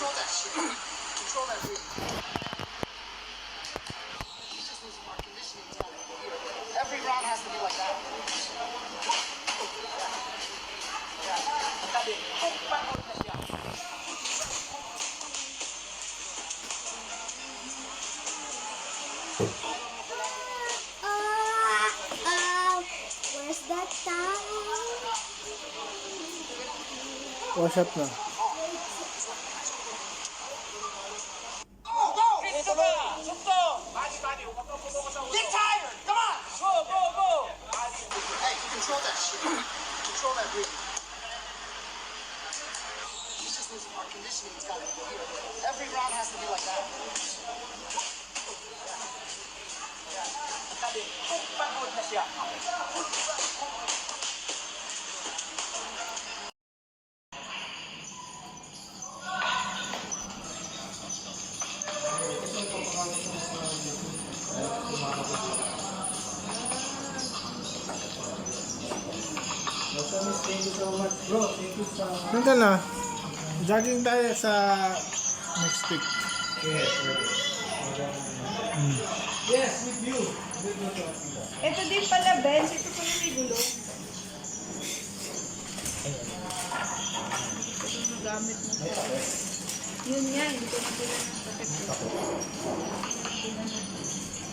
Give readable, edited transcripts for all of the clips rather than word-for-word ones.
control that shit. Control that breathing. You just need some more conditioning time. Every round has to be like that. Where's that towel? Wash up na. Get tired! Come on! Go! Hey, control that shit. Control that breathing. You just need some more conditioning time. Every round has to be like that. Pagod na siya. Thank you so much, bro. Thank you so much. Nandun na. Jogging tayo sa next week. Yes, yes, with you. Ito din pala, bench. Ito pala may gulo. Ito yung nagamit mo. Yun nga, hindi ko nabila ng protector.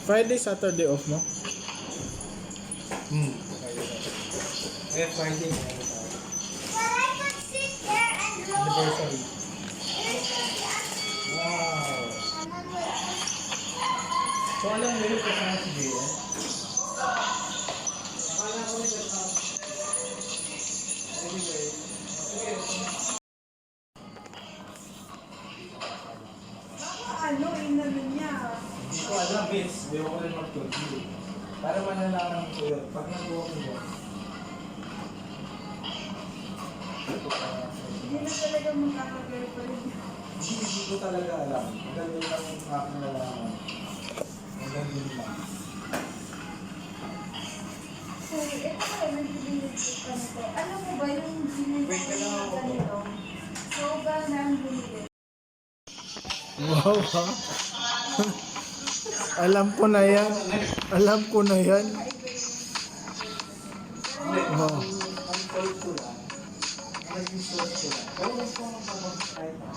Friday, Saturday off mo? Eh, Friday. But I can sit there and look. Anniversary. Wow. So, alam mo yung kasama si Jay, eh? Akala ko may kasama. Anyway, sige. Ano, inamin niya. Hindi ko alam, Vince. Hindi ko rin mag-continue. Para manalaman ko yun. Pag nagawa ko yun, Hindi na talaga magkaka-girlfriend. hindi ko talaga alam. Maganda lang ang aking nalaman. Maganda lang. So, ito pala, nag-binigay ko nito. Alam mo ba yung Wait, binigay kailangan ko ko to. ganito? Sobrang nang binigay. Wow, ha? Alam ko na yan. Alam ko na yan. Wow. Ang toy ko lang, ang naging source ko lang. Pero gusto ko mag-subscribe na.